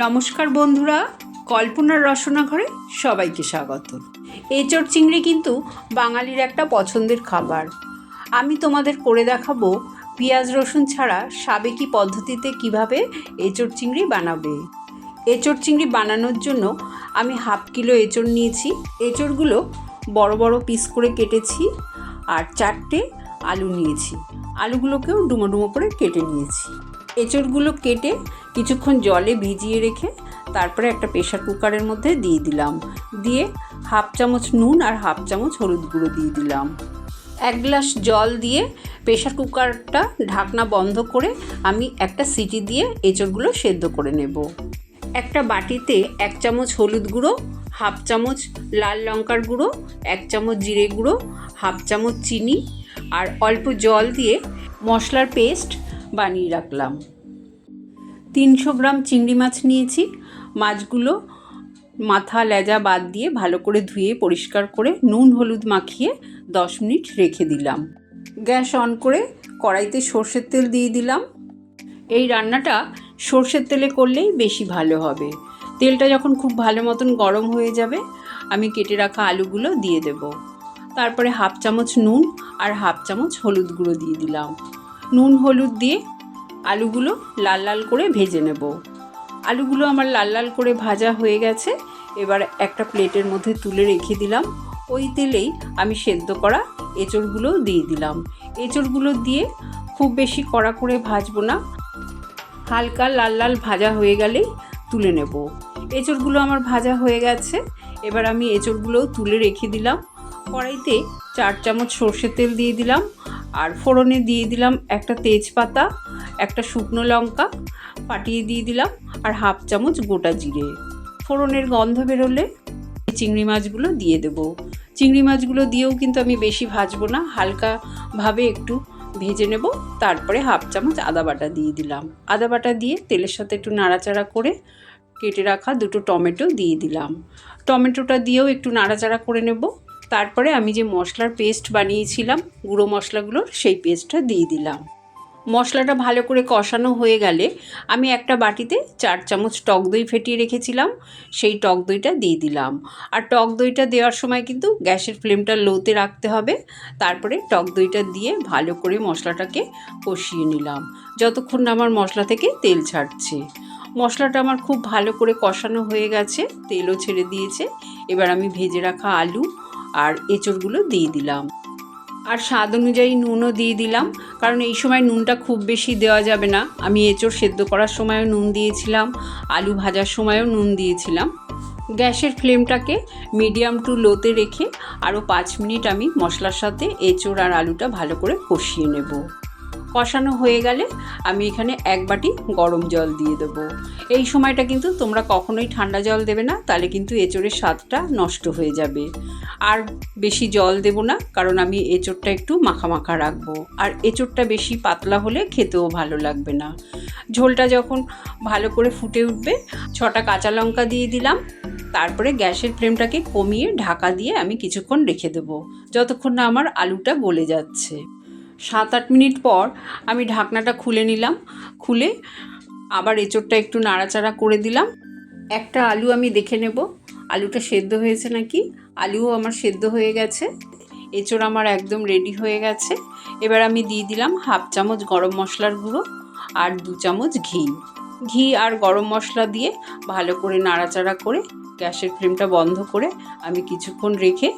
নমস্কার বন্ধুরা, কল্পনার রসনা ঘরে সবাইকে স্বাগত। এঁচোড় চিংড়ি কিন্তু বাঙালির একটা পছন্দের খাবার। আমি তোমাদের করে দেখাবো পেঁয়াজ রসুন ছাড়া সাবেকি পদ্ধতিতে কিভাবে এঁচোড় চিংড়ি বানাবে। এঁচোড় চিংড়ি বানানোর জন্য আমি 1/2 কিলো এঁচোড় নিয়েছি। এঁচোড়গুলো বড় বড় পিস করে কেটেছি আর 4টে আলু নিয়েছি। আলুগুলোকেও ডুমো ডুমো করে কেটে নিয়েছি। এঁচোড়গুলো কেটে কিছুক্ষণ জলে ভিজিয়ে রেখে তারপরে একটা প্রেশার কুকারের মধ্যে দিয়ে দিলাম। দিয়ে 1/2 চামচ নুন আর 1/2 চামচ হলুদ গুঁড়ো দিয়ে দিলাম। 1 গ্লাস জল দিয়ে প্রেশার কুকারটা ঢাকনা বন্ধ করে আমি একটা সিটি দিয়ে এঁচোড়গুলো সেদ্ধ করে নেব। একটা বাটিতে 1 চামচ হলুদ গুঁড়ো, 1/2 চামচ লাল লঙ্কার গুঁড়ো, 1 চামচ জিরে গুঁড়ো, 1/2 চামচ চিনি আর অল্প জল দিয়ে মশলার পেস্ট বানিয়ে রাখলাম। 300 গ্রাম চিংড়ি মাছ নিয়েছি। মাছগুলো মাথা লেজা বাদ দিয়ে ভালো করে ধুয়ে পরিষ্কার করে নুন হলুদ মাখিয়ে 10 মিনিট রেখে দিলাম। গ্যাস অন করে কড়াইতে সর্ষের তেল দিয়ে দিলাম। এই রান্নাটা সর্ষের তেলে করলেই বেশি ভালো হবে। তেলটা যখন খুব ভালো মতন গরম হয়ে যাবে আমি কেটে রাখা আলুগুলো দিয়ে দেব। তারপরে 1/2 চামচ নুন আর 1/2 চামচ হলুদ গুঁড়ো দিয়ে দিলাম। নুন হলুদ দিয়ে আলুগুলো লাল লাল করে ভেজে নেব। আলুগুলো আমার লাল লাল করে ভাজা হয়ে গেছে। এবার একটা প্লেটের মধ্যে তুলে রেখে দিলাম। ওই তেলেই আমি সেদ্ধ করা এঁচোড়গুলো দিয়ে দিলাম। এঁচোড়গুলো দিয়ে খুব বেশি কড়া করে ভাজবো না, হালকা লাল লাল ভাজা হয়ে গেলেই তুলে নেব। এঁচোড়গুলো আমার ভাজা হয়ে গেছে। এবার আমি এঁচোড়গুলোও তুলে রেখে দিলাম। কড়াইতে 4 চামচ সর্ষের তেল দিয়ে দিলাম আর ফোড়নে দিয়ে দিলাম একটা তেজপাতা, একটা শুকনো লঙ্কা ফাটিয়ে দিয়ে দিলাম আর 1/2 চামচ গোটা জিরে। ফোড়নের গন্ধ বেরোলে চিংড়ি মাছগুলো দিয়ে দেব। চিংড়ি মাছগুলো দিয়েও কিন্তু আমি বেশি ভাজবো না, হালকাভাবে একটু ভেজে নেব। তারপরে 1/2 চামচ আদা বাটা দিয়ে দিলাম। আদা বাটা দিয়ে তেলের সাথে একটু নাড়াচাড়া করে কেটে রাখা 2টো টমেটো দিয়ে দিলাম। টমেটোটা দিয়েও একটু নাড়াচাড়া করে নেব। তারপরে আমি যে মশলার পেস্ট বানিয়েছিলাম গুঁড়ো মশলাগুলোর, সেই পেস্টটা দিয়ে দিলাম। মশলাটা ভালো করে কষানো হয়ে গেলে আমি একটা বাটিতে 4 চামচ টক দই ফেটিয়ে রেখেছিলাম, সেই টক দইটা দিয়ে দিলাম। আর টক দইটা দেওয়ার সময় কিন্তু গ্যাসের ফ্লেমটা লোতে রাখতে হবে। তারপরে টক দইটা দিয়ে ভালো করে মশলাটাকে কষিয়ে নিলাম যতক্ষণ না আমার মশলা থেকে তেল ছাড়ছে। মশলাটা আমার খুব ভালো করে কষানো হয়ে গেছে, তেলও ছেড়ে দিয়েছে। এবার আমি ভেজে রাখা আলু আর এঁচোড়গুলো দিয়ে দিলাম আর স্বাদ অনুযায়ী নুনও দিয়ে দিলাম, কারণ এই সময় নুনটা খুব বেশি দেওয়া যাবে না। আমি এঁচোড় সেদ্ধ করার সময়ও নুন দিয়েছিলাম, আলু ভাজার সময়ও নুন দিয়েছিলাম। গ্যাসের ফ্লেমটাকে মিডিয়াম টু লোতে রেখে আরও 5 মিনিট আমি মশলার সাথে এঁচোড় আর আলুটা ভালো করে কষিয়ে নেব। কষানো হয়ে গেলে আমি এখানে 1 বাটি গরম জল দিয়ে দেবো। এই সময়টা কিন্তু তোমরা কখনোই ঠান্ডা জল দেবে না, তাহলে কিন্তু এঁচোড়ের স্বাদটা নষ্ট হয়ে যাবে। আর বেশি জল দেব না, কারণ আমি এঁচোড়টা একটু মাখা মাখা রাখবো। আর এঁচোড়টা বেশি পাতলা হলে খেতেও ভালো লাগবে না। ঝোলটা যখন ভালো করে ফুটে উঠবে 6টা কাঁচা লঙ্কা দিয়ে দিলাম। তারপরে গ্যাসের ফ্লেমটাকে কমিয়ে ঢাকা দিয়ে আমি কিছুক্ষণ রেখে দেবো, যতক্ষণ না আমার আলুটা গলে যাচ্ছে। 7-8 মিনিট পর আমি ঢাকনাটা খুলে নিলাম। খুলে আবার এঁচোড়টা একটু নাড়াচাড়া করে দিলাম। একটা আলু আমি দেখে নেব আলুটা সেদ্ধ হয়েছে নাকি। আলুও আমার সেদ্ধ হয়ে গেছে। এঁচোড় আমার একদম রেডি হয়ে গেছে। এবার আমি দিয়ে দিলাম 1/2 চামচ গরম মশলার গুঁড়ো আর 2 চামচ ঘি আর গরম মশলা দিয়ে ভালো করে নাড়াচাড়া করে গ্যাসের ফ্লেমটা বন্ধ করে আমি কিছুক্ষণ রেখে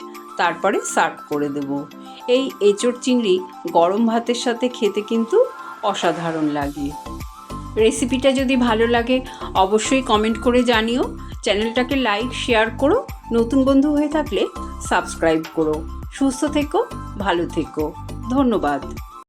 তারপরে সার্ভ করে দেব। এই এঁচোড় চিংড়ি গরম ভাতের সাথে খেতে কিন্তু অসাধারণ লাগে। রেসিপিটা যদি ভালো লাগে অবশ্যই কমেন্ট করে জানিও। চ্যানেলটাকে লাইক শেয়ার করো। নতুন বন্ধু হয়ে থাকলে সাবস্ক্রাইব করো। সুস্থ থেকো, ভালো থেকো। ধন্যবাদ।